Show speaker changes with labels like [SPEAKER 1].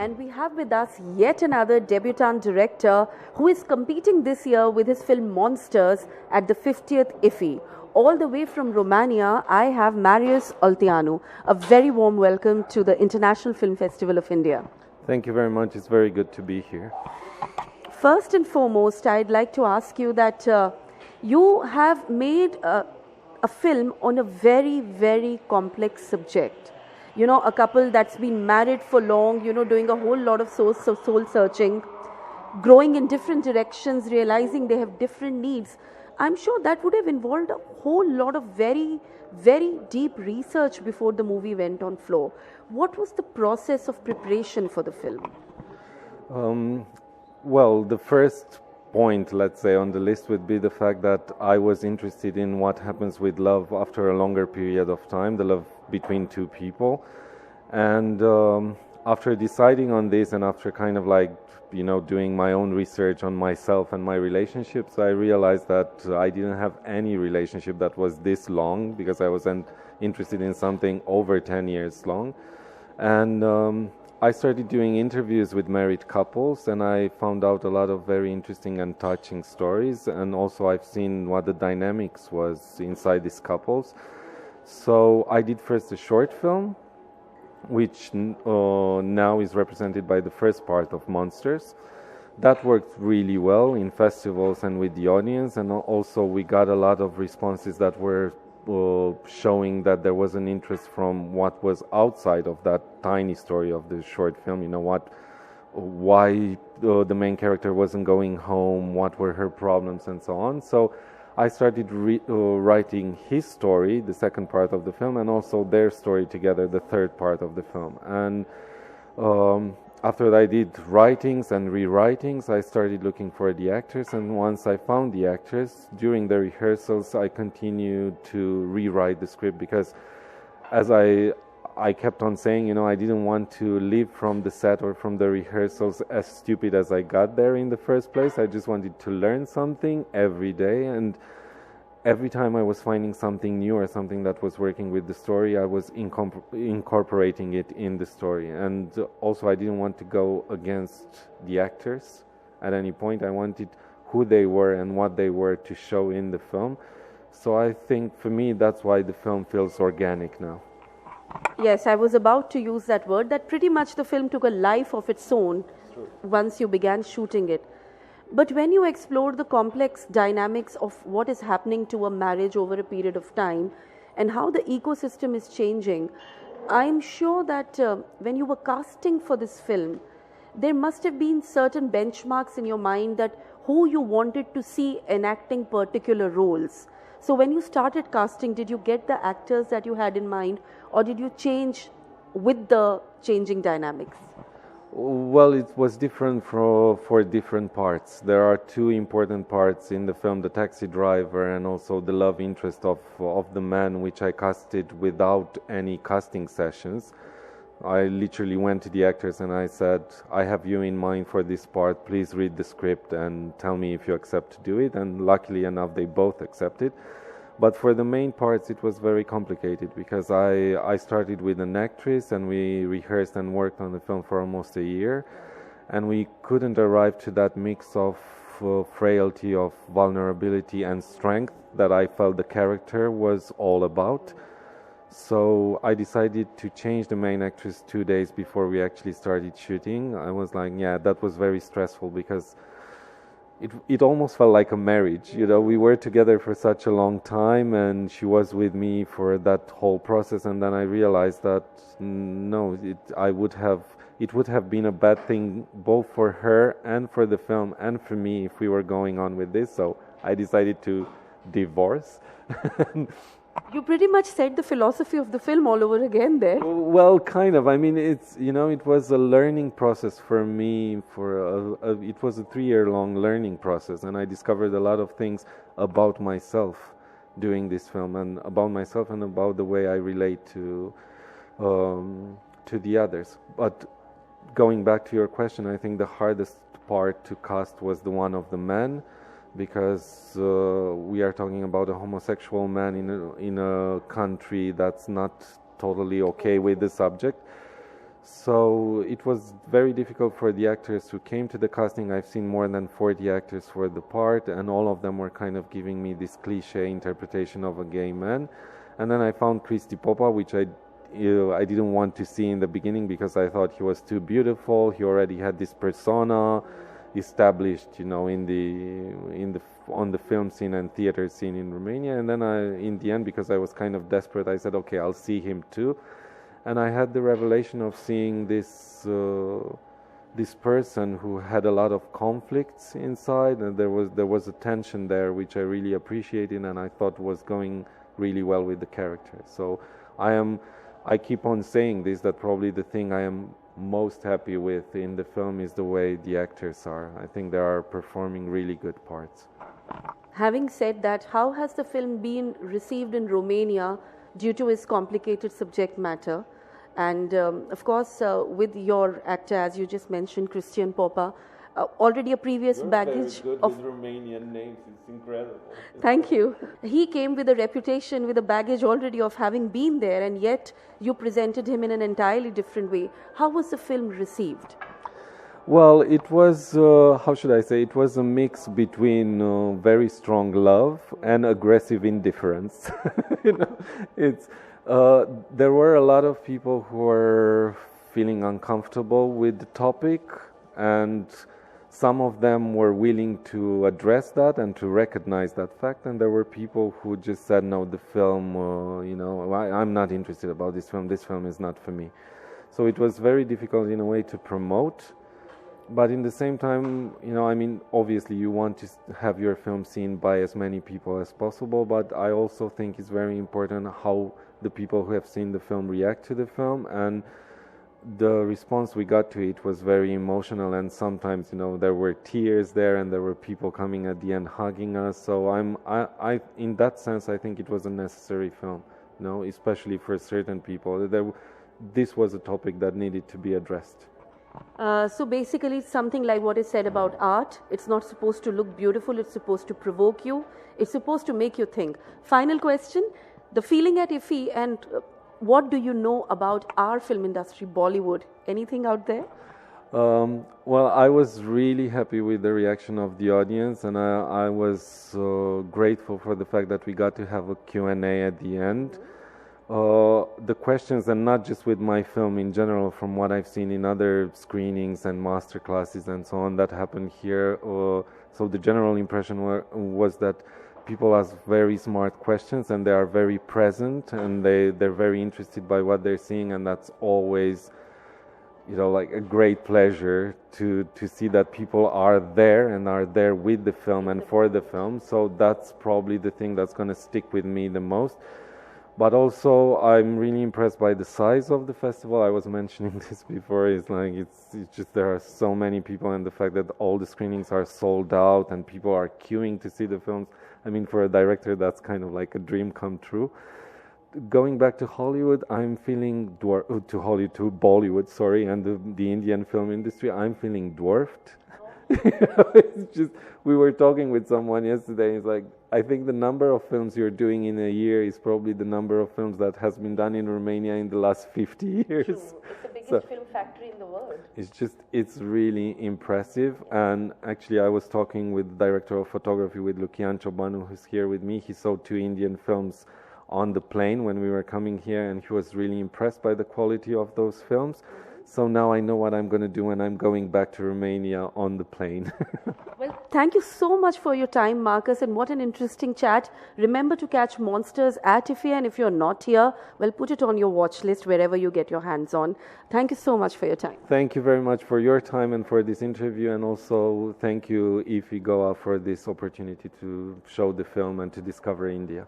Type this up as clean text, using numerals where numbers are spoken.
[SPEAKER 1] And we have with us yet another debutant director who is competing this year with his film Monsters at the 50th IFFI. All the way from Romania, I have Marius Olteanu. A very warm welcome to the International Film Festival of India.
[SPEAKER 2] Thank you very much. It's very good to be here.
[SPEAKER 1] First and foremost, I'd like to ask you that you have made a film on a very, very complex subject. You know, a couple that's been married for long, doing a whole lot of soul searching, growing in different directions, realizing they have different needs. I'm sure that would have involved a whole lot of very, very deep research before the movie went on floor. What was the process of preparation for the film?
[SPEAKER 2] Well, the first point, let's say, on the list would be the fact that I was interested in what happens with love after a longer period of time, the love between two people. And after deciding on this and after kind of like, doing my own research on myself and my relationships, I realized that I didn't have any relationship that was this long, because I wasn't interested in something over 10 years long. And I started doing interviews with married couples, and I found out a lot of very interesting and touching stories, and also I've seen what the dynamics was inside these couples. So I did first a short film, which now is represented by the first part of Monsters. That worked really well in festivals and with the audience, and also we got a lot of responses that were showing that there was an interest from what was outside of that tiny story of the short film. Why the main character wasn't going home, what were her problems, and so on. So I started writing his story, the second part of the film, and also their story together, the third part of the film. And after I did writings and rewritings, I started looking for the actors, and once I found the actors, during the rehearsals I continued to rewrite the script, because as I kept on saying, I didn't want to leave from the set or from the rehearsals as stupid as I got there in the first place. I just wanted to learn something every day, and every time I was finding something new or something that was working with the story, I was incorporating it in the story. And also I didn't want to go against the actors at any point. I wanted who they were and what they were to show in the film. So I think for me that's why the film feels organic now.
[SPEAKER 1] Yes, I was about to use that word, that pretty much the film took a life of its own once you began shooting it. But when you explore the complex dynamics of what is happening to a marriage over a period of time and how the ecosystem is changing, I'm sure that when you were casting for this film, there must have been certain benchmarks in your mind that who you wanted to see enacting particular roles. So when you started casting, did you get the actors that you had in mind, or did you change with the changing dynamics?
[SPEAKER 2] Well, it was different for different parts. There are two important parts in the film, the taxi driver and also the love interest of the man, which I casted without any casting sessions. I literally went to the actors and I said, I have you in mind for this part, please read the script and tell me if you accept to do it. And luckily enough, they both accepted. But for the main parts, it was very complicated, because I started with an actress and we rehearsed and worked on the film for almost a year, and we couldn't arrive to that mix of frailty, of vulnerability and strength that I felt the character was all about. So I decided to change the main actress 2 days before we actually started shooting. I was like, yeah, that was very stressful, because it almost felt like a marriage. We were together for such a long time, and she was with me for that whole process. And then I realized that no, it would have been a bad thing both for her and for the film and for me if we were going on with this. So I decided to divorce.
[SPEAKER 1] You pretty much said the philosophy of the film all over again there.
[SPEAKER 2] Well, kind of. I mean, it was a learning process for me. It was a 3-year-long learning process, and I discovered a lot of things about myself doing this film, and about myself and about the way I relate to the others. But going back to your question, I think the hardest part to cast was the one of the man, because we are talking about a homosexual man in a country that's not totally okay with the subject. So it was very difficult for the actors who came to the casting. I've seen more than 40 actors for the part, and all of them were kind of giving me this cliche interpretation of a gay man. And then I found Cristi Popa, which I didn't want to see in the beginning because I thought he was too beautiful. He already had this persona established, on the film scene and theater scene in Romania. And then in the end, because I was kind of desperate, I said, okay, I'll see him too. And I had the revelation of seeing this person who had a lot of conflicts inside, and there was a tension there which I really appreciated, and I thought was going really well with the character. So I keep on saying this, that probably the thing I am most happy with in the film is the way the actors are. I think they are performing really good parts.
[SPEAKER 1] Having said that, how has the film been received in Romania due to its complicated subject matter? And of course, with your actor, as you just mentioned, Cristian Popa, already a previous baggage
[SPEAKER 2] very good
[SPEAKER 1] of
[SPEAKER 2] with Romanian names. It's incredible.
[SPEAKER 1] Thank you. He came with a reputation, with a baggage already of having been there, and yet you presented him in an entirely different way. How was the film received?
[SPEAKER 2] Well, it was, how should I say, it was a mix between very strong love and aggressive indifference. There were a lot of people who were feeling uncomfortable with the topic, and some of them were willing to address that and to recognize that fact, and there were people who just said, no, the film, I'm not interested about this film is not for me. So it was very difficult in a way to promote, but in the same time, obviously you want to have your film seen by as many people as possible, but I also think it's very important how the people who have seen the film react to the film, and the response we got to it was very emotional, and sometimes there were tears there, and there were people coming at the end hugging us. So I in that sense I think it was a necessary film, especially for certain people. This was a topic that needed to be addressed.
[SPEAKER 1] So basically it's something like what is said about art. It's not supposed to look beautiful, it's supposed to provoke you, it's supposed to make you think. Final question, the feeling at IFFI, and what do you know about our film industry, Bollywood? Anything out there?
[SPEAKER 2] Well, I was really happy with the reaction of the audience, and I was grateful for the fact that we got to have a Q&A at the end. The questions, and not just with my film in general, from what I've seen in other screenings and master classes and so on that happened here, so the general impression was that people ask very smart questions, and they are very present, and they're very interested by what they're seeing, and that's always like a great pleasure to see that people are there and are there with the film and for the film. So that's probably the thing that's going to stick with me the most. But also I'm really impressed by the size of the festival. I was mentioning this before. It's just there are so many people, and the fact that all the screenings are sold out and people are queuing to see the films. I mean, for a director, that's kind of like a dream come true. Going back to Hollywood, I'm feeling to Bollywood, sorry, and the Indian film industry, I'm feeling dwarfed. It's just, we were talking with someone yesterday. It's like, I think the number of films you're doing in a year is probably the number of films that has been done in Romania in the last 50 years.
[SPEAKER 1] True. It's the biggest film factory in the world.
[SPEAKER 2] It's really impressive. And actually, I was talking with the director of photography, with Lucian Ciobanu, who's here with me. He saw 2 Indian films on the plane when we were coming here, and he was really impressed by the quality of those films. So now I know what I'm going to do when I'm going back to Romania on the plane.
[SPEAKER 1] Well, thank you so much for your time, Marcus, and what an interesting chat. Remember to catch Monsters at IFFI, and if you're not here, well, put it on your watch list wherever you get your hands on. Thank you so much for your time.
[SPEAKER 2] Thank you very much for your time and for this interview, and also thank you, IFFI Goa, for this opportunity to show the film and to discover India.